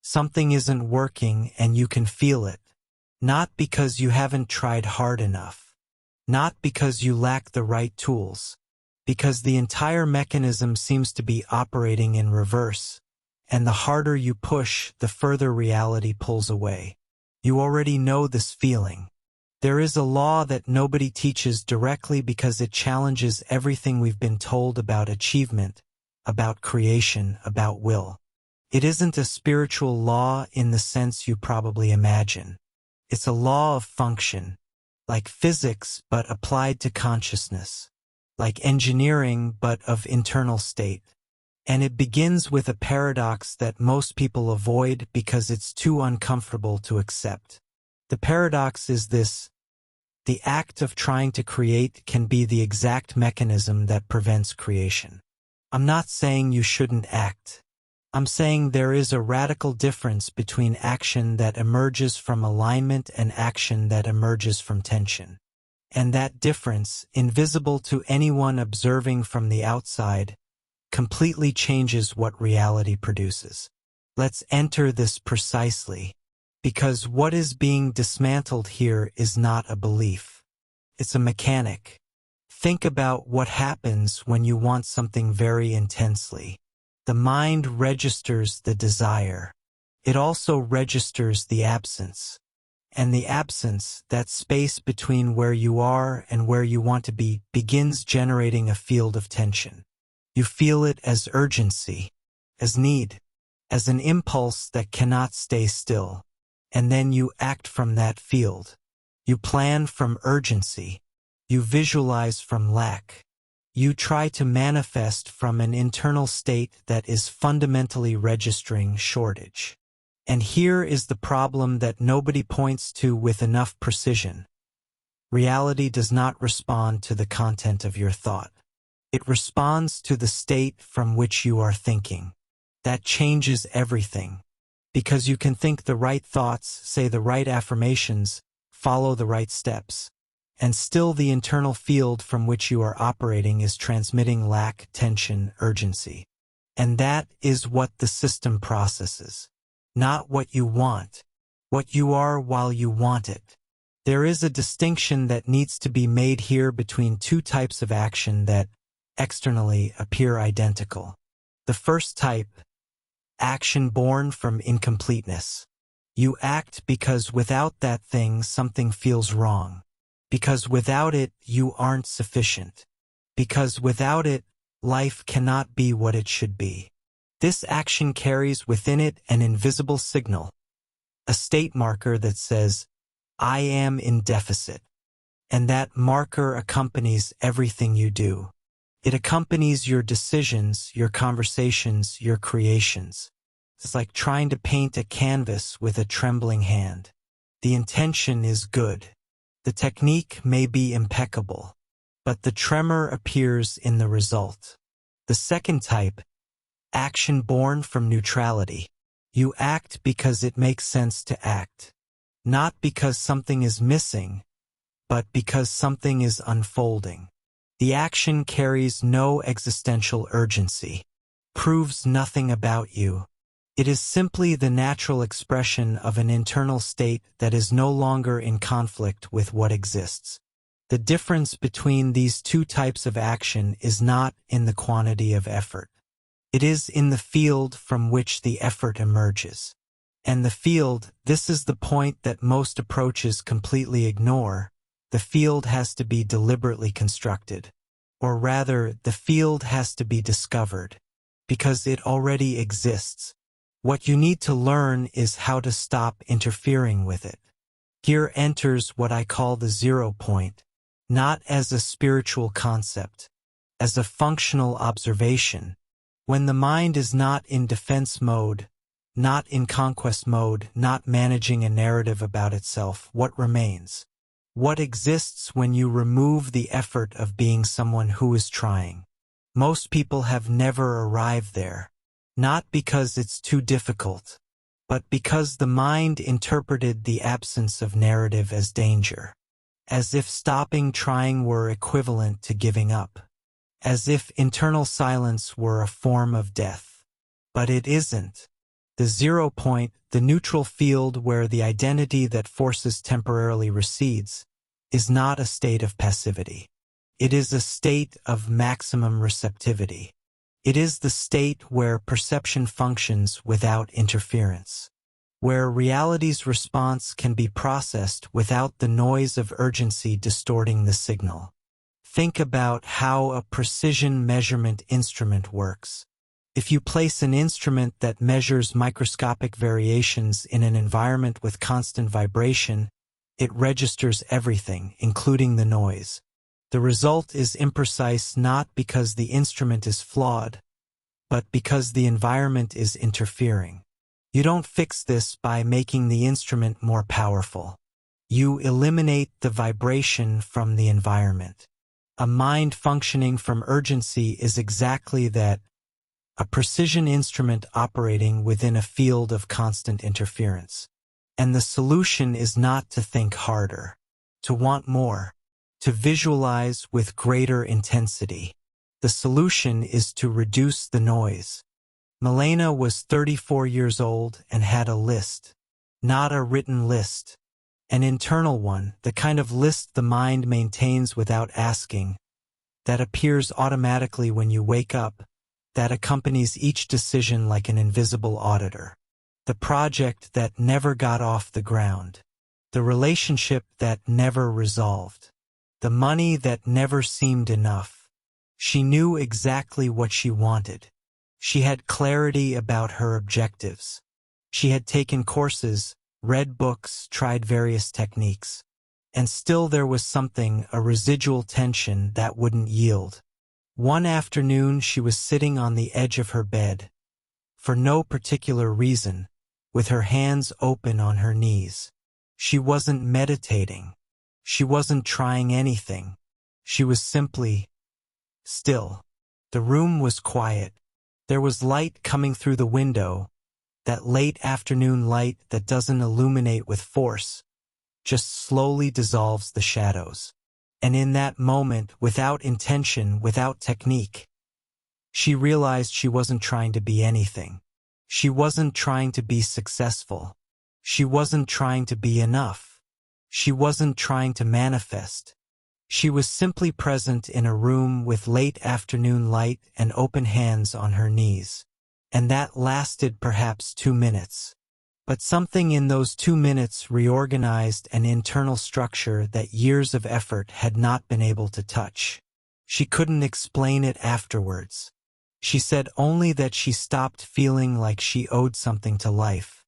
Something isn't working and you can feel it. Not because you haven't tried hard enough. Not because you lack the right tools. Because the entire mechanism seems to be operating in reverse. And the harder you push, the further reality pulls away. You already know this feeling. There is a law that nobody teaches directly because it challenges everything we've been told about achievement, about creation, about will. It isn't a spiritual law in the sense you probably imagine. It's a law of function, like physics but applied to consciousness, like engineering but of internal state. And it begins with a paradox that most people avoid because it's too uncomfortable to accept. The paradox is this: the act of trying to create can be the exact mechanism that prevents creation. I'm not saying you shouldn't act. I'm saying there is a radical difference between action that emerges from alignment and action that emerges from tension. And that difference, invisible to anyone observing from the outside, completely changes what reality produces. Let's enter this precisely, because what is being dismantled here is not a belief. It's a mechanic. Think about what happens when you want something very intensely. The mind registers the desire. It also registers the absence. And the absence, that space between where you are and where you want to be, begins generating a field of tension. You feel it as urgency, as need, as an impulse that cannot stay still. And then you act from that field. You plan from urgency. You visualize from lack. You try to manifest from an internal state that is fundamentally registering shortage. And here is the problem that nobody points to with enough precision. Reality does not respond to the content of your thought. It responds to the state from which you are thinking. That changes everything. Because you can think the right thoughts, say the right affirmations, follow the right steps. And still the internal field from which you are operating is transmitting lack, tension, urgency. And that is what the system processes. Not what you want. What you are while you want it. There is a distinction that needs to be made here between two types of action that, externally, appear identical. The first type, action born from incompleteness. You act because without that thing something feels wrong. Because without it you aren't sufficient. Because without it, life cannot be what it should be. This action carries within it an invisible signal, a state marker that says, I am in deficit. And that marker accompanies everything you do. It accompanies your decisions, your conversations, your creations. It's like trying to paint a canvas with a trembling hand. The intention is good. The technique may be impeccable, but the tremor appears in the result. The second type, action born from neutrality. You act because it makes sense to act. Not because something is missing, but because something is unfolding. The action carries no existential urgency, proves nothing about you. It is simply the natural expression of an internal state that is no longer in conflict with what exists. The difference between these two types of action is not in the quantity of effort. It is in the field from which the effort emerges. And the field, this is the point that most approaches completely ignore. The field has to be deliberately constructed. Or rather, the field has to be discovered. Because it already exists. What you need to learn is how to stop interfering with it. Here enters what I call the 0 point, not as a spiritual concept, as a functional observation. When the mind is not in defense mode, not in conquest mode, not managing a narrative about itself, what remains? What exists when you remove the effort of being someone who is trying? Most people have never arrived there. Not because it's too difficult, but because the mind interpreted the absence of narrative as danger. As if stopping trying were equivalent to giving up. As if internal silence were a form of death. But it isn't. The 0 point, the neutral field where the identity that forces temporarily recedes, is not a state of passivity. It is a state of maximum receptivity. It is the state where perception functions without interference, where reality's response can be processed without the noise of urgency distorting the signal. Think about how a precision measurement instrument works. If you place an instrument that measures microscopic variations in an environment with constant vibration, it registers everything, including the noise. The result is imprecise not because the instrument is flawed, but because the environment is interfering. You don't fix this by making the instrument more powerful. You eliminate the vibration from the environment. A mind functioning from urgency is exactly that, a precision instrument operating within a field of constant interference. And the solution is not to think harder, to want more, to visualize with greater intensity. The solution is to reduce the noise. Milena was 34 years old and had a list. Not a written list. An internal one, the kind of list the mind maintains without asking, that appears automatically when you wake up, that accompanies each decision like an invisible auditor. The project that never got off the ground. The relationship that never resolved. The money that never seemed enough. She knew exactly what she wanted. She had clarity about her objectives. She had taken courses, read books, tried various techniques. And still there was something, a residual tension that wouldn't yield. One afternoon she was sitting on the edge of her bed, for no particular reason, with her hands open on her knees. She wasn't meditating. She wasn't trying anything. She was simply still. The room was quiet. There was light coming through the window, that late afternoon light that doesn't illuminate with force, just slowly dissolves the shadows. And in that moment, without intention, without technique, she realized she wasn't trying to be anything. She wasn't trying to be successful. She wasn't trying to be enough. She wasn't trying to manifest. She was simply present in a room with late afternoon light and open hands on her knees. And that lasted perhaps 2 minutes. But something in those 2 minutes reorganized an internal structure that years of effort had not been able to touch. She couldn't explain it afterwards. She said only that she stopped feeling like she owed something to life.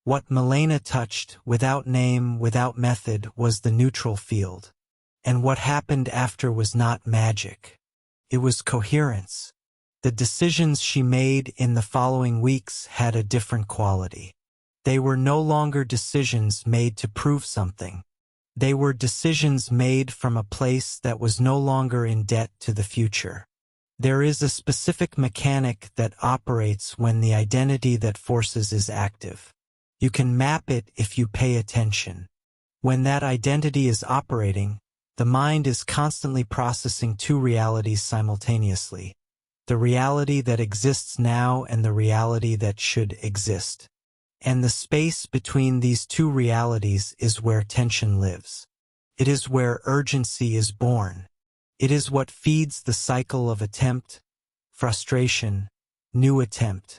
What Milena touched, without name, without method, was the neutral field. And what happened after was not magic. It was coherence. The decisions she made in the following weeks had a different quality. They were no longer decisions made to prove something. They were decisions made from a place that was no longer in debt to the future. There is a specific mechanic that operates when the identity that forces is active. You can map it if you pay attention. When that identity is operating, the mind is constantly processing two realities simultaneously. The reality that exists now and the reality that should exist. And the space between these two realities is where tension lives. It is where urgency is born. It is what feeds the cycle of attempt, frustration, new attempt.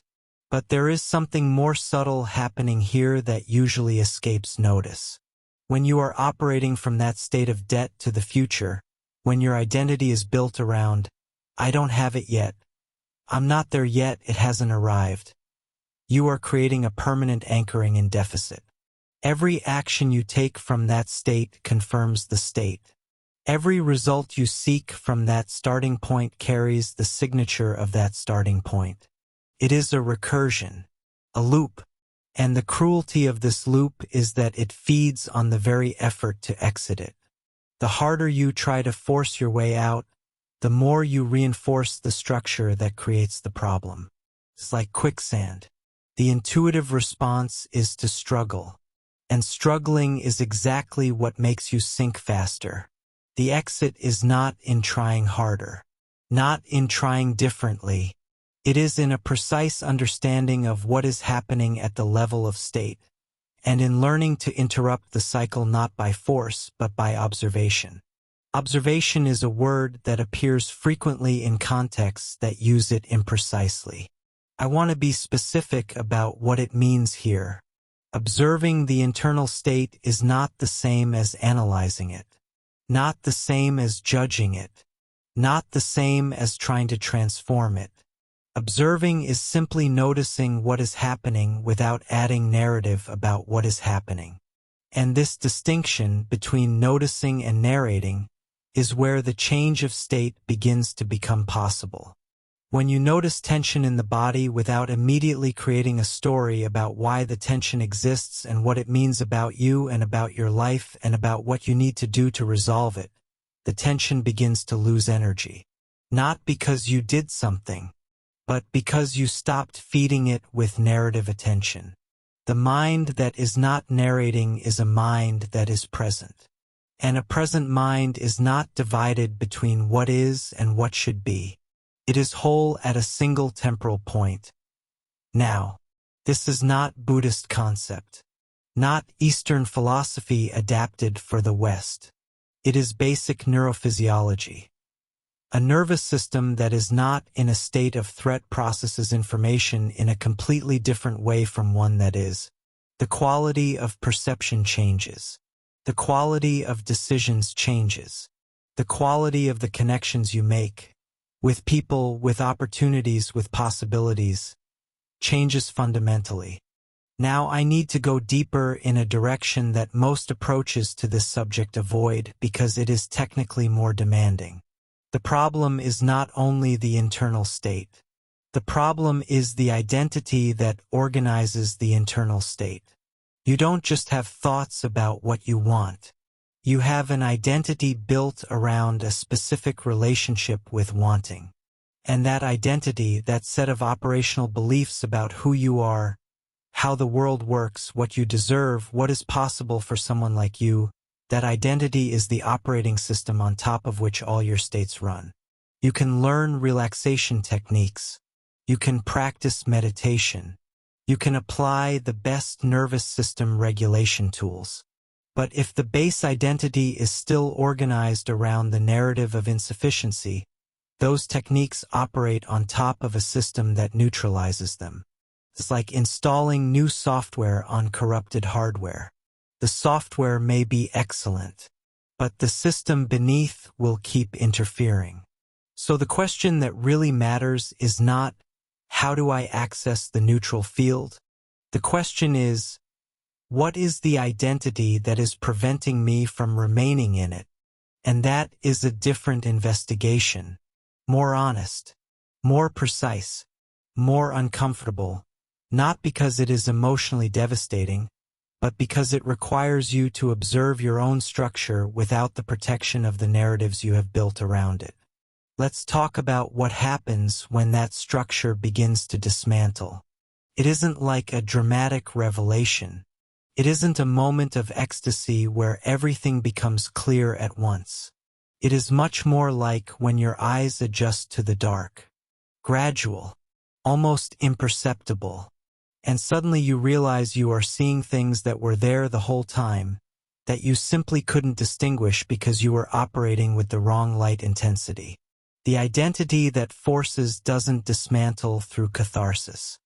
But there is something more subtle happening here that usually escapes notice. When you are operating from that state of debt to the future, when your identity is built around, I don't have it yet, I'm not there yet, it hasn't arrived, you are creating a permanent anchoring in deficit. Every action you take from that state confirms the state. Every result you seek from that starting point carries the signature of that starting point. It is a recursion, a loop, and the cruelty of this loop is that it feeds on the very effort to exit it. The harder you try to force your way out, the more you reinforce the structure that creates the problem. It's like quicksand. The intuitive response is to struggle, and struggling is exactly what makes you sink faster. The exit is not in trying harder, not in trying differently. It is in a precise understanding of what is happening at the level of state, and in learning to interrupt the cycle not by force but by observation. Observation is a word that appears frequently in contexts that use it imprecisely. I want to be specific about what it means here. Observing the internal state is not the same as analyzing it, not the same as judging it, not the same as trying to transform it. Observing is simply noticing what is happening without adding narrative about what is happening. And this distinction between noticing and narrating is where the change of state begins to become possible. When you notice tension in the body without immediately creating a story about why the tension exists and what it means about you and about your life and about what you need to do to resolve it, the tension begins to lose energy. Not because you did something, but because you stopped feeding it with narrative attention. The mind that is not narrating is a mind that is present. And a present mind is not divided between what is and what should be. It is whole at a single temporal point. Now, this is not Buddhist concept, not Eastern philosophy adapted for the West. It is basic neurophysiology. A nervous system that is not in a state of threat processes information in a completely different way from one that is. The quality of perception changes. The quality of decisions changes. The quality of the connections you make with people, with opportunities, with possibilities, changes fundamentally. Now I need to go deeper in a direction that most approaches to this subject avoid because it is technically more demanding. The problem is not only the internal state. The problem is the identity that organizes the internal state. You don't just have thoughts about what you want. You have an identity built around a specific relationship with wanting. And that identity, that set of operational beliefs about who you are, how the world works, what you deserve, what is possible for someone like you, that identity is the operating system on top of which all your states run. You can learn relaxation techniques. You can practice meditation. You can apply the best nervous system regulation tools. But if the base identity is still organized around the narrative of insufficiency, those techniques operate on top of a system that neutralizes them. It's like installing new software on corrupted hardware. The software may be excellent, but the system beneath will keep interfering. So the question that really matters is not, how do I access the neutral field? The question is, what is the identity that is preventing me from remaining in it? And that is a different investigation, more honest, more precise, more uncomfortable, not because it is emotionally devastating, but because it requires you to observe your own structure without the protection of the narratives you have built around it. Let's talk about what happens when that structure begins to dismantle. It isn't like a dramatic revelation. It isn't a moment of ecstasy where everything becomes clear at once. It is much more like when your eyes adjust to the dark. Gradual, almost imperceptible. And suddenly you realize you are seeing things that were there the whole time, that you simply couldn't distinguish because you were operating with the wrong light intensity. The identity that forces doesn't dismantle through catharsis.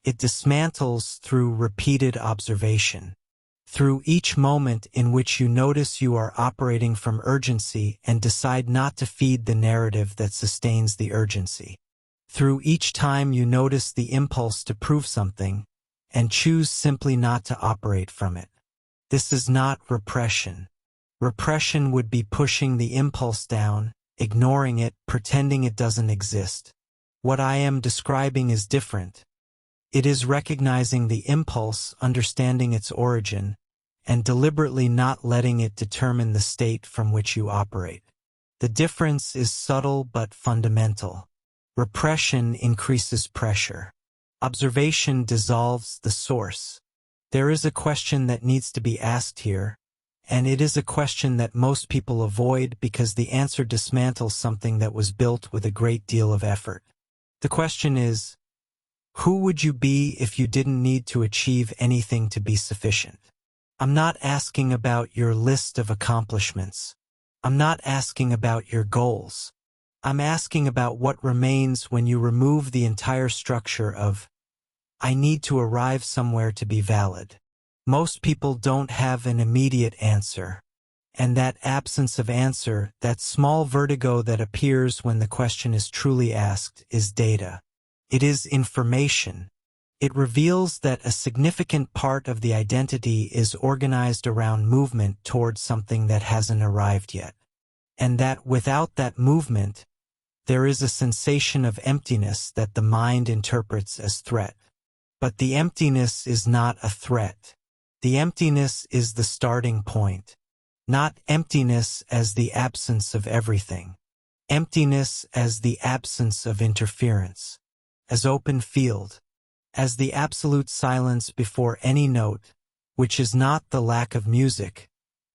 It dismantles through repeated observation. Through each moment in which you notice you are operating from urgency and decide not to feed the narrative that sustains the urgency. Through each time you notice the impulse to prove something and choose simply not to operate from it. This is not repression. Repression would be pushing the impulse down, ignoring it, pretending it doesn't exist. What I am describing is different. It is recognizing the impulse, understanding its origin, and deliberately not letting it determine the state from which you operate. The difference is subtle but fundamental. Repression increases pressure. Observation dissolves the source. There is a question that needs to be asked here, and it is a question that most people avoid because the answer dismantles something that was built with a great deal of effort. The question is, who would you be if you didn't need to achieve anything to be sufficient? I'm not asking about your list of accomplishments. I'm not asking about your goals. I'm asking about what remains when you remove the entire structure of, I need to arrive somewhere to be valid. Most people don't have an immediate answer. And that absence of answer, that small vertigo that appears when the question is truly asked, is data. It is information. It reveals that a significant part of the identity is organized around movement towards something that hasn't arrived yet. And that without that movement, there is a sensation of emptiness that the mind interprets as threat. But the emptiness is not a threat. The emptiness is the starting point. Not emptiness as the absence of everything. Emptiness as the absence of interference. As open field. As the absolute silence before any note, which is not the lack of music,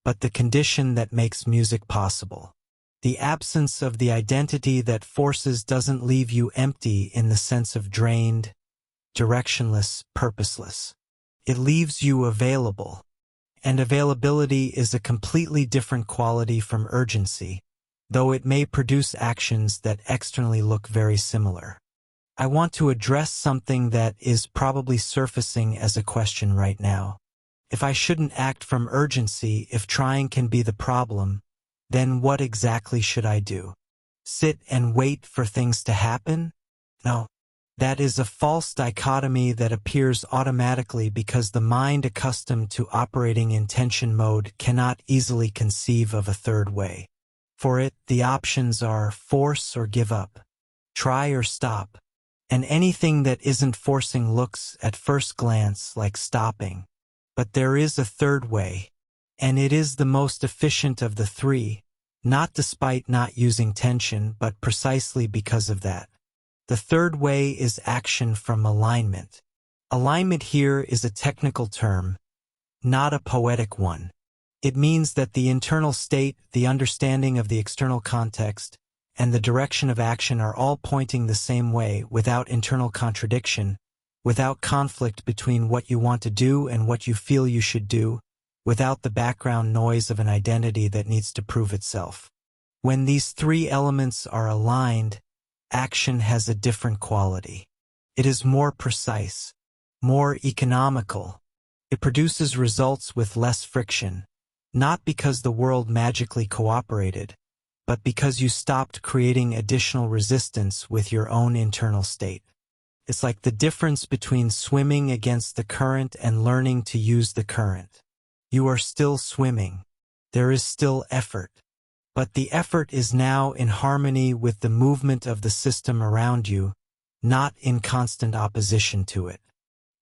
but the condition that makes music possible. The absence of the identity that forces doesn't leave you empty in the sense of drained, directionless, purposeless. It leaves you available. And availability is a completely different quality from urgency, though it may produce actions that externally look very similar. I want to address something that is probably surfacing as a question right now. If I shouldn't act from urgency, if trying can be the problem, then what exactly should I do? Sit and wait for things to happen? No. That is a false dichotomy that appears automatically because the mind accustomed to operating in tension mode cannot easily conceive of a third way. For it, the options are force or give up, try or stop, and anything that isn't forcing looks at first glance like stopping. But there is a third way, and it is the most efficient of the three, not despite not using tension, but precisely because of that. The third way is action from alignment. Alignment here is a technical term, not a poetic one. It means that the internal state, the understanding of the external context, and the direction of action are all pointing the same way without internal contradiction, without conflict between what you want to do and what you feel you should do, without the background noise of an identity that needs to prove itself. When these three elements are aligned, action has a different quality. It is more precise, more economical. It produces results with less friction, not because the world magically cooperated, but because you stopped creating additional resistance with your own internal state. It's like the difference between swimming against the current and learning to use the current. You are still swimming. There is still effort. But the effort is now in harmony with the movement of the system around you, not in constant opposition to it.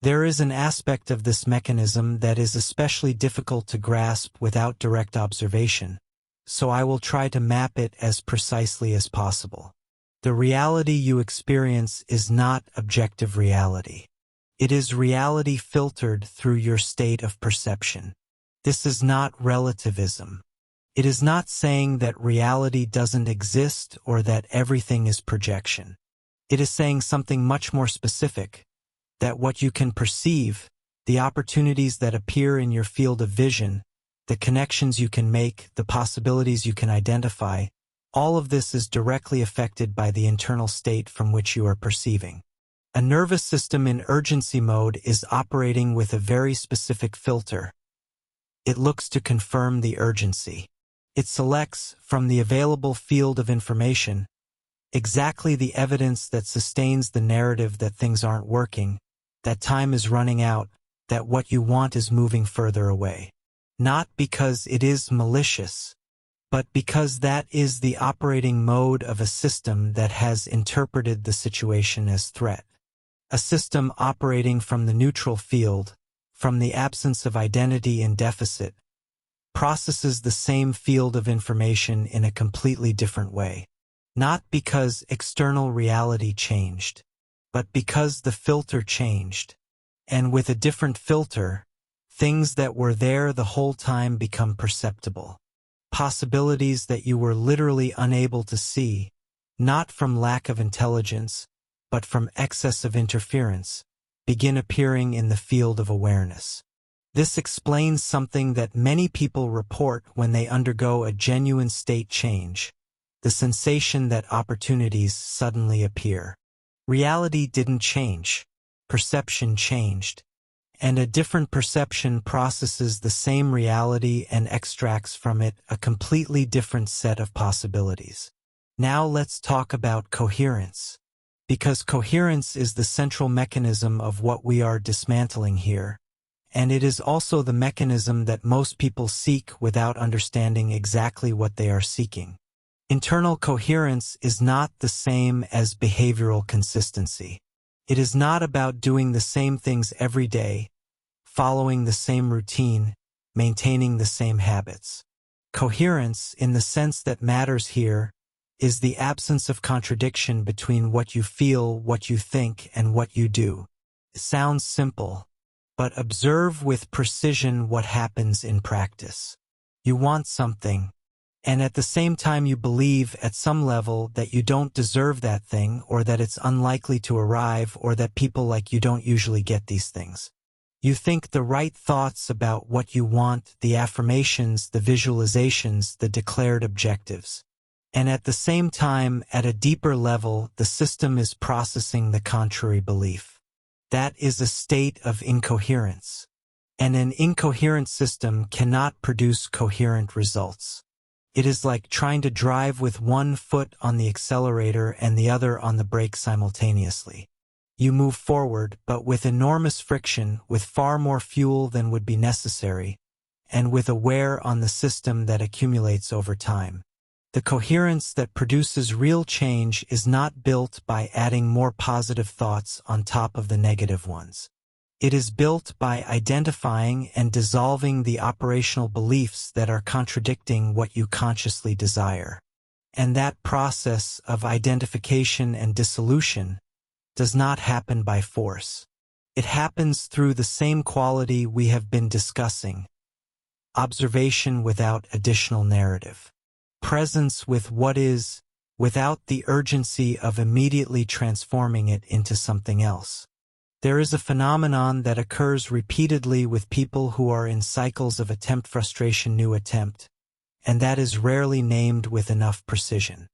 There is an aspect of this mechanism that is especially difficult to grasp without direct observation, so I will try to map it as precisely as possible. The reality you experience is not objective reality. It is reality filtered through your state of perception. This is not relativism. It is not saying that reality doesn't exist or that everything is projection. It is saying something much more specific, that what you can perceive, the opportunities that appear in your field of vision, the connections you can make, the possibilities you can identify, all of this is directly affected by the internal state from which you are perceiving. A nervous system in urgency mode is operating with a very specific filter. It looks to confirm the urgency. It selects, from the available field of information, exactly the evidence that sustains the narrative that things aren't working, that time is running out, that what you want is moving further away. Not because it is malicious, but because that is the operating mode of a system that has interpreted the situation as threat. A system operating from the neutral field, from the absence of identity in deficit, processes the same field of information in a completely different way. Not because external reality changed, but because the filter changed. And with a different filter, things that were there the whole time become perceptible. Possibilities that you were literally unable to see, not from lack of intelligence, but from excess of interference, begin appearing in the field of awareness. This explains something that many people report when they undergo a genuine state change, the sensation that opportunities suddenly appear. Reality didn't change, perception changed, and a different perception processes the same reality and extracts from it a completely different set of possibilities. Now let's talk about coherence, because coherence is the central mechanism of what we are dismantling here, and it is also the mechanism that most people seek without understanding exactly what they are seeking. Internal coherence is not the same as behavioral consistency. It is not about doing the same things every day, following the same routine, maintaining the same habits. Coherence, in the sense that matters here, is the absence of contradiction between what you feel, what you think, and what you do. It sounds simple, but observe with precision what happens in practice. You want something, and at the same time you believe at some level that you don't deserve that thing, or that it's unlikely to arrive, or that people like you don't usually get these things. You think the right thoughts about what you want, the affirmations, the visualizations, the declared objectives. And at the same time, at a deeper level, the system is processing the contrary belief. That is a state of incoherence. And an incoherent system cannot produce coherent results. It is like trying to drive with one foot on the accelerator and the other on the brake simultaneously. You move forward, but with enormous friction, with far more fuel than would be necessary, and with a wear on the system that accumulates over time. The coherence that produces real change is not built by adding more positive thoughts on top of the negative ones. It is built by identifying and dissolving the operational beliefs that are contradicting what you consciously desire. And that process of identification and dissolution does not happen by force. It happens through the same quality we have been discussing: observation without additional narrative. Presence with what is, without the urgency of immediately transforming it into something else. There is a phenomenon that occurs repeatedly with people who are in cycles of attempt, frustration, new attempt, and that is rarely named with enough precision.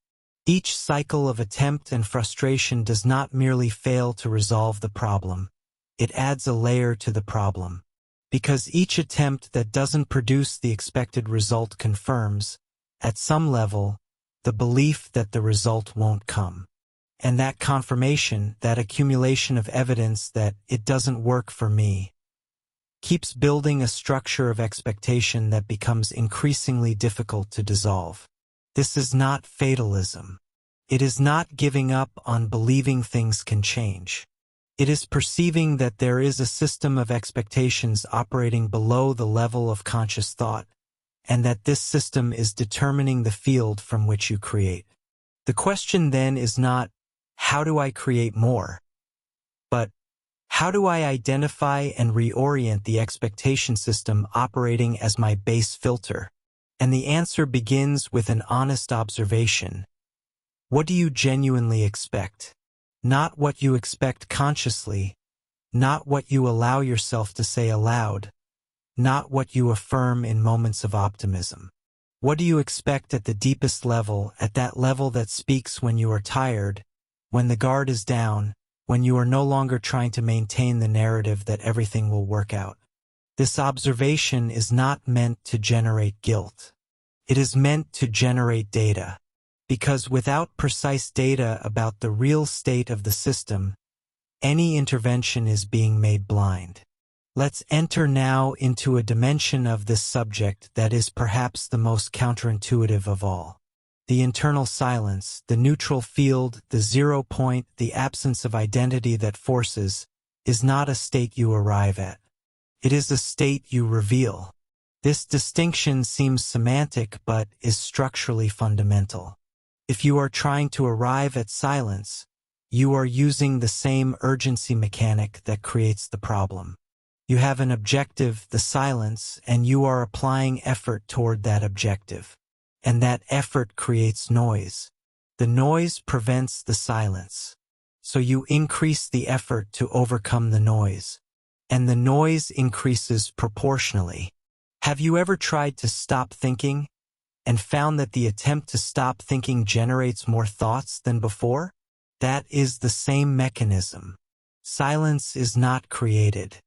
Each cycle of attempt and frustration does not merely fail to resolve the problem, it adds a layer to the problem. Because each attempt that doesn't produce the expected result confirms, at some level, the belief that the result won't come. And that confirmation, that accumulation of evidence that it doesn't work for me, keeps building a structure of expectation that becomes increasingly difficult to dissolve. This is not fatalism. It is not giving up on believing things can change. It is perceiving that there is a system of expectations operating below the level of conscious thought, and that this system is determining the field from which you create. The question then is not, how do I create more? But, how do I identify and reorient the expectation system operating as my base filter? And the answer begins with an honest observation. What do you genuinely expect? Not what you expect consciously, not what you allow yourself to say aloud, not what you affirm in moments of optimism. What do you expect at the deepest level, at that level that speaks when you are tired, when the guard is down, when you are no longer trying to maintain the narrative that everything will work out? This observation is not meant to generate guilt. It is meant to generate data. Because without precise data about the real state of the system, any intervention is being made blind. Let's enter now into a dimension of this subject that is perhaps the most counterintuitive of all. The internal silence, the neutral field, the 0 point, the absence of identity that forces, is not a state you arrive at. It is a state you reveal. This distinction seems semantic but is structurally fundamental. If you are trying to arrive at silence, you are using the same urgency mechanic that creates the problem. You have an objective, the silence, and you are applying effort toward that objective. And that effort creates noise. The noise prevents the silence. so you increase the effort to overcome the noise. And the noise increases proportionally. Have you ever tried to stop thinking and found that the attempt to stop thinking generates more thoughts than before? That is the same mechanism. Silence is not created.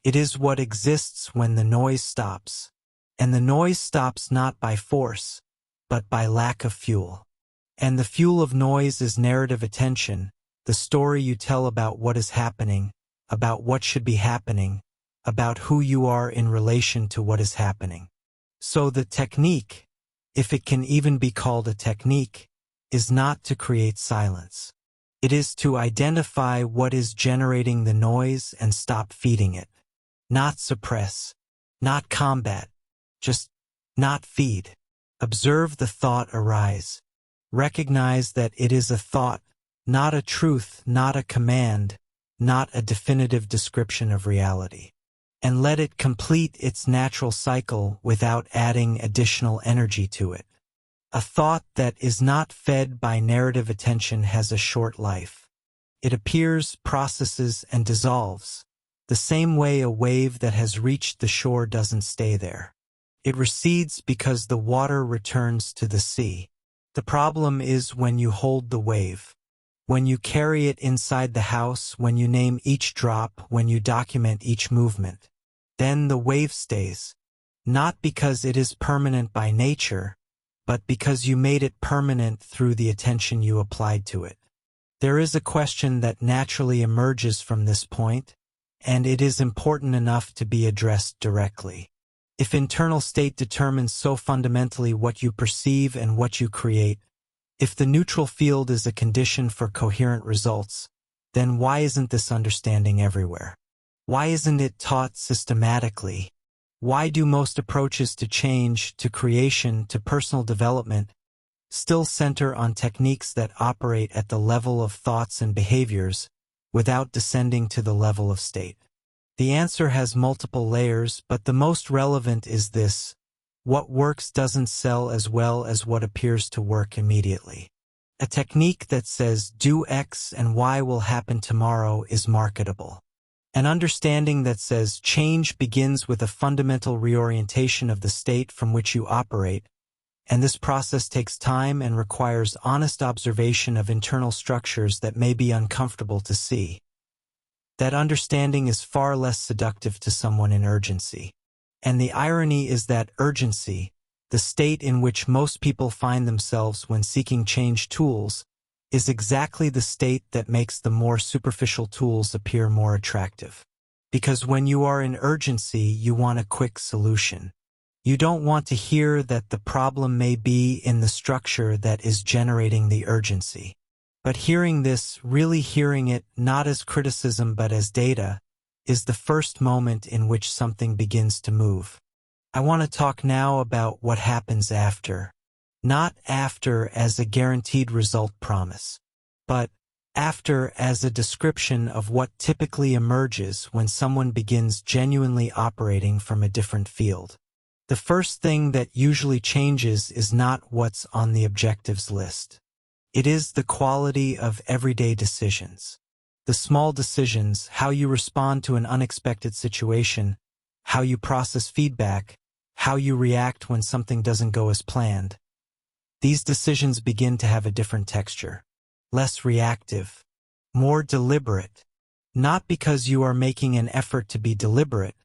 It is what exists when the noise stops. And the noise stops not by force, but by lack of fuel. And the fuel of noise is narrative attention, the story you tell about what is happening, about what should be happening, about who you are in relation to what is happening. So the technique, if it can even be called a technique, is not to create silence. It is to identify what is generating the noise and stop feeding it. Not suppress, not combat, just not feed. Observe the thought arise. Recognize that it is a thought, not a truth, not a command, not a definitive description of reality. And let it complete its natural cycle without adding additional energy to it. A thought that is not fed by narrative attention has a short life. It appears, processes, and dissolves, the same way a wave that has reached the shore doesn't stay there. It recedes because the water returns to the sea. The problem is when you hold the wave, when you carry it inside the house, when you name each drop, when you document each movement. Then the wave stays, not because it is permanent by nature, but because you made it permanent through the attention you applied to it. There is a question that naturally emerges from this point, and it is important enough to be addressed directly. If internal state determines so fundamentally what you perceive and what you create, if the neutral field is a condition for coherent results, then why isn't this understanding everywhere? Why isn't it taught systematically? Why do most approaches to change, to creation, to personal development still center on techniques that operate at the level of thoughts and behaviors without descending to the level of state? The answer has multiple layers, but the most relevant is this: what works doesn't sell as well as what appears to work immediately. A technique that says do X and Y will happen tomorrow is marketable. An understanding that says change begins with a fundamental reorientation of the state from which you operate, and this process takes time and requires honest observation of internal structures that may be uncomfortable to see. That understanding is far less seductive to someone in urgency. And the irony is that urgency, the state in which most people find themselves when seeking change tools, is exactly the state that makes the more superficial tools appear more attractive. Because when you are in urgency, you want a quick solution. You don't want to hear that the problem may be in the structure that is generating the urgency. But hearing this, really hearing it, not as criticism but as data, is the first moment in which something begins to move. I want to talk now about what happens after. Not after as a guaranteed result promise, but after as a description of what typically emerges when someone begins genuinely operating from a different field. The first thing that usually changes is not what's on the objectives list. It is the quality of everyday decisions. The small decisions, how you respond to an unexpected situation, how you process feedback, how you react when something doesn't go as planned. These decisions begin to have a different texture, less reactive, more deliberate, not because you are making an effort to be deliberate,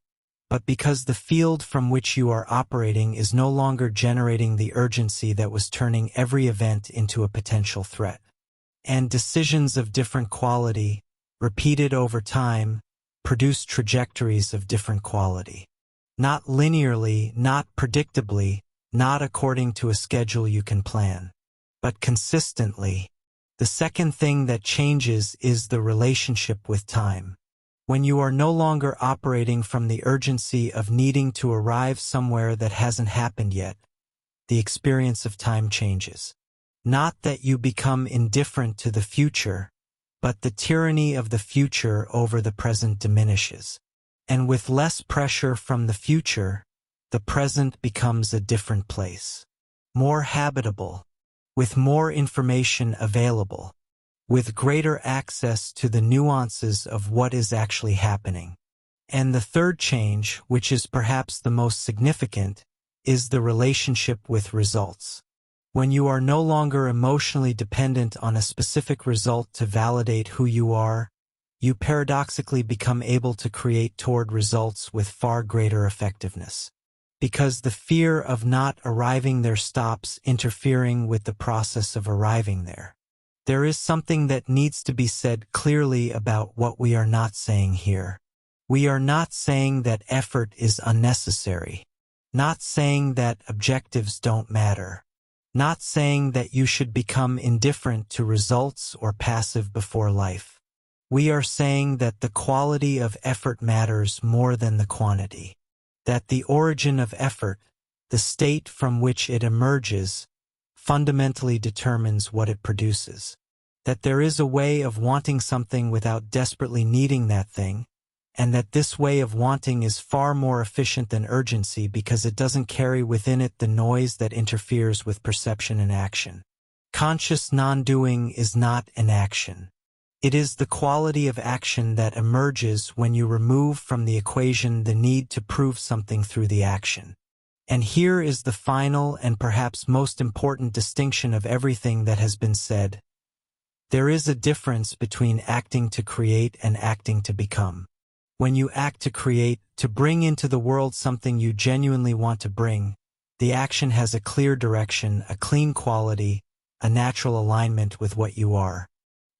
but because the field from which you are operating is no longer generating the urgency that was turning every event into a potential threat. And decisions of different quality, repeated over time, produce trajectories of different quality. Not linearly, not predictably, not according to a schedule you can plan, but consistently. The second thing that changes is the relationship with time. When you are no longer operating from the urgency of needing to arrive somewhere that hasn't happened yet, the experience of time changes. Not that you become indifferent to the future, but the tyranny of the future over the present diminishes. And with less pressure from the future, the present becomes a different place. More habitable, with more information available, with greater access to the nuances of what is actually happening. And the third change, which is perhaps the most significant, is the relationship with results. When you are no longer emotionally dependent on a specific result to validate who you are, you paradoxically become able to create toward results with far greater effectiveness. Because the fear of not arriving there stops interfering with the process of arriving there. There is something that needs to be said clearly about what we are not saying here. We are not saying that effort is unnecessary. Not saying that objectives don't matter. Not saying that you should become indifferent to results or passive before life. We are saying that the quality of effort matters more than the quantity. That the origin of effort, the state from which it emerges, fundamentally determines what it produces. That there is a way of wanting something without desperately needing that thing, and that this way of wanting is far more efficient than urgency because it doesn't carry within it the noise that interferes with perception and action. Conscious non-doing is not inaction. It is the quality of action that emerges when you remove from the equation the need to prove something through the action. And here is the final and perhaps most important distinction of everything that has been said. There is a difference between acting to create and acting to become. When you act to create, to bring into the world something you genuinely want to bring, the action has a clear direction, a clean quality, a natural alignment with what you are.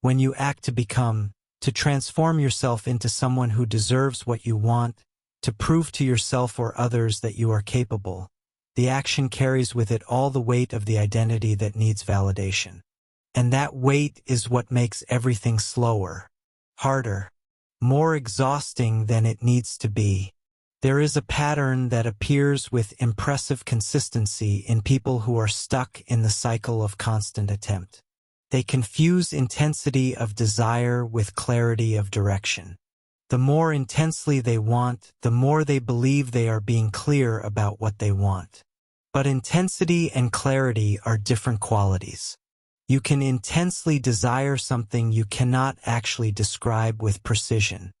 When you act to become, to transform yourself into someone who deserves what you want, to prove to yourself or others that you are capable, the action carries with it all the weight of the identity that needs validation. And that weight is what makes everything slower, harder, more exhausting than it needs to be. There is a pattern that appears with impressive consistency in people who are stuck in the cycle of constant attempt. They confuse intensity of desire with clarity of direction. The more intensely they want, the more they believe they are being clear about what they want. But intensity and clarity are different qualities. You can intensely desire something you cannot actually describe with precision.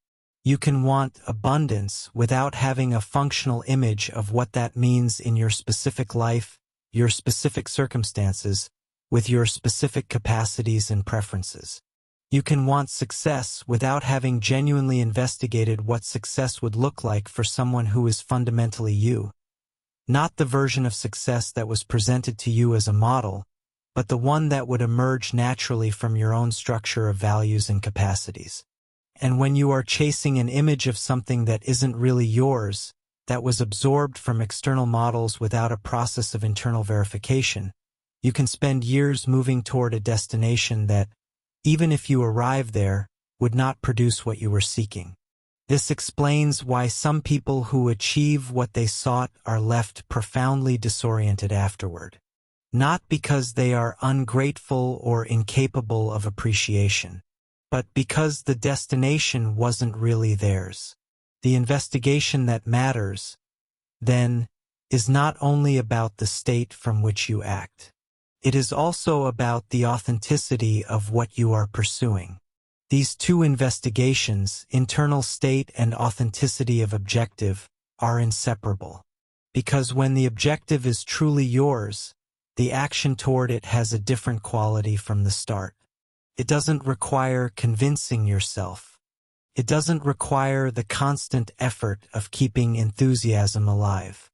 You can want abundance without having a functional image of what that means in your specific life, your specific circumstances, with your specific capacities and preferences. You can want success without having genuinely investigated what success would look like for someone who is fundamentally you. Not the version of success that was presented to you as a model, but the one that would emerge naturally from your own structure of values and capacities. And when you are chasing an image of something that isn't really yours, that was absorbed from external models without a process of internal verification, you can spend years moving toward a destination that, even if you arrive there, would not produce what you were seeking. This explains why some people who achieve what they sought are left profoundly disoriented afterward. Not because they are ungrateful or incapable of appreciation, but because the destination wasn't really theirs. The investigation that matters, then, is not only about the state from which you act. It is also about the authenticity of what you are pursuing. These two investigations, internal state and authenticity of objective, are inseparable. Because when the objective is truly yours, the action toward it has a different quality from the start. It doesn't require convincing yourself. It doesn't require the constant effort of keeping enthusiasm alive.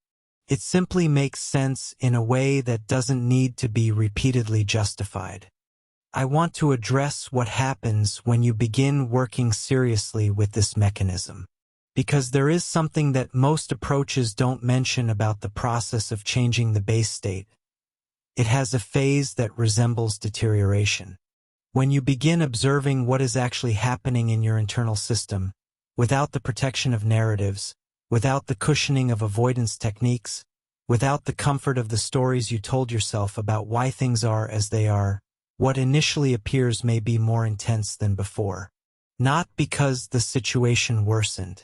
It simply makes sense in a way that doesn't need to be repeatedly justified. I want to address what happens when you begin working seriously with this mechanism, because there is something that most approaches don't mention about the process of changing the base state. It has a phase that resembles deterioration. When you begin observing what is actually happening in your internal system, without the protection of narratives, without the cushioning of avoidance techniques, without the comfort of the stories you told yourself about why things are as they are, what initially appears may be more intense than before. Not because the situation worsened,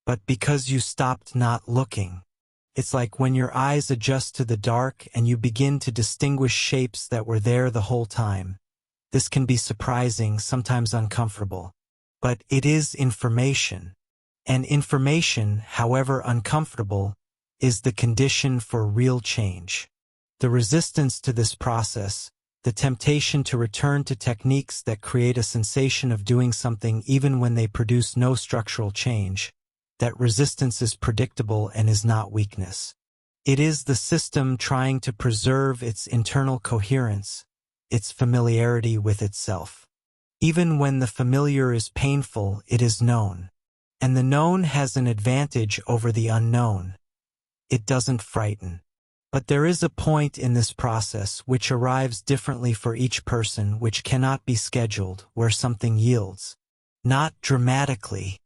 but because you stopped not looking. It's like when your eyes adjust to the dark and you begin to distinguish shapes that were there the whole time. This can be surprising, sometimes uncomfortable. But it is information. And information, however uncomfortable, is the condition for real change. The resistance to this process, the temptation to return to techniques that create a sensation of doing something even when they produce no structural change, that resistance is predictable and is not weakness. It is the system trying to preserve its internal coherence, its familiarity with itself. Even when the familiar is painful, it is known. And the known has an advantage over the unknown. It doesn't frighten. But there is a point in this process which arrives differently for each person, which cannot be scheduled, where something yields. Not dramatically,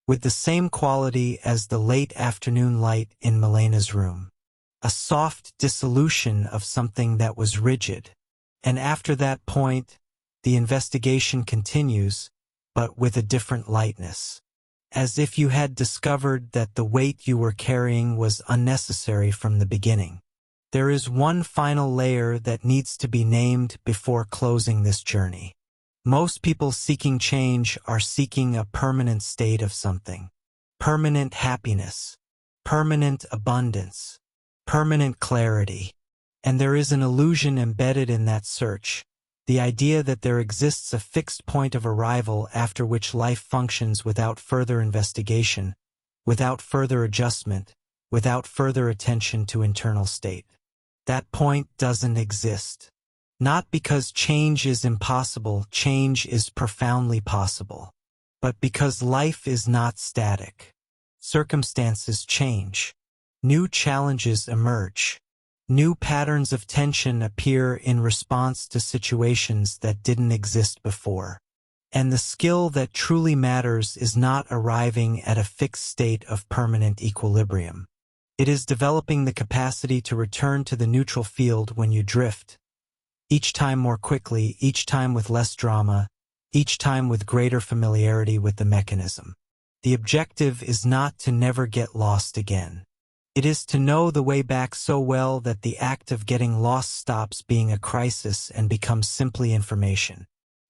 with the same quality as the late afternoon light in Milena's room. A soft dissolution of something that was rigid. And after that point, the investigation continues, but with a different lightness. As if you had discovered that the weight you were carrying was unnecessary from the beginning. There is one final layer that needs to be named before closing this journey. Most people seeking change are seeking a permanent state of something. Permanent happiness. Permanent abundance. Permanent clarity. And there is an illusion embedded in that search. The idea that there exists a fixed point of arrival after which life functions without further investigation, without further adjustment, without further attention to internal state. That point doesn't exist. Not because change is impossible, change is profoundly possible. But because life is not static. Circumstances change. New challenges emerge. New patterns of tension appear in response to situations that didn't exist before. And the skill that truly matters is not arriving at a fixed state of permanent equilibrium. It is developing the capacity to return to the neutral field when you drift. Each time more quickly, each time with less drama, each time with greater familiarity with the mechanism. The objective is not to never get lost again. It is to know the way back so well that the act of getting lost stops being a crisis and becomes simply information.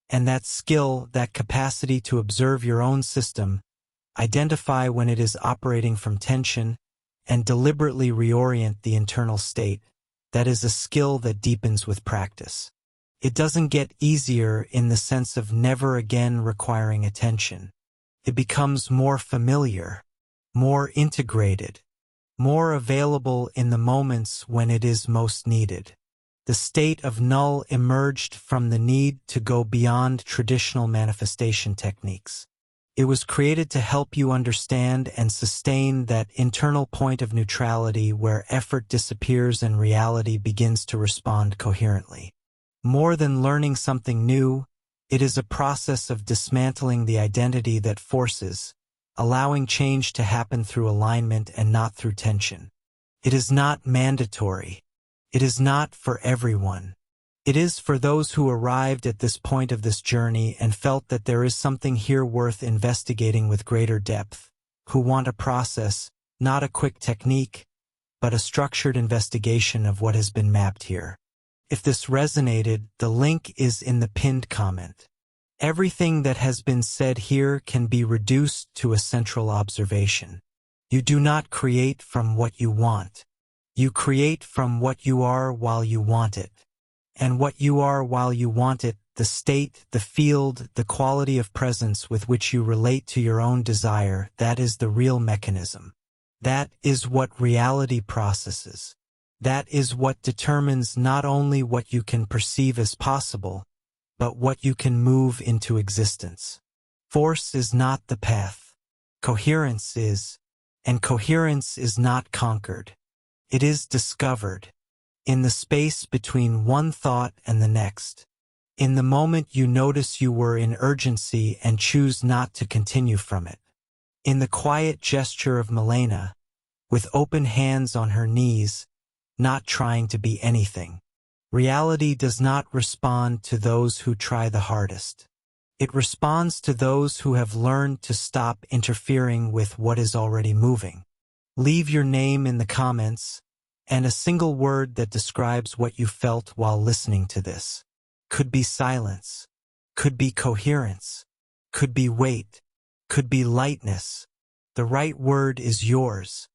And that skill, that capacity to observe your own system, identify when it is operating from tension, and deliberately reorient the internal state, that is a skill that deepens with practice. It doesn't get easier in the sense of never again requiring attention. It becomes more familiar, more integrated, more available in the moments when it is most needed. The state of null emerged from the need to go beyond traditional manifestation techniques. It was created to help you understand and sustain that internal point of neutrality where effort disappears and reality begins to respond coherently. More than learning something new, it is a process of dismantling the identity that forces, allowing change to happen through alignment and not through tension. It is not mandatory. It is not for everyone. It is for those who arrived at this point of this journey and felt that there is something here worth investigating with greater depth, who want a process, not a quick technique, but a structured investigation of what has been mapped here. If this resonated, the link is in the pinned comment. Everything that has been said here can be reduced to a central observation. You do not create from what you want. You create from what you are while you want it. And what you are while you want it, the state, the field, the quality of presence with which you relate to your own desire, that is the real mechanism. That is what reality processes. That is what determines not only what you can perceive as possible, but what you can move into existence. Force is not the path. Coherence is, and coherence is not conquered. It is discovered. In the space between one thought and the next. In the moment you notice you were in urgency and choose not to continue from it. In the quiet gesture of Milena, with open hands on her knees, not trying to be anything. Reality does not respond to those who try the hardest. It responds to those who have learned to stop interfering with what is already moving. Leave your name in the comments, and a single word that describes what you felt while listening to this. Could be silence. Could be coherence. Could be weight. Could be lightness. The right word is yours.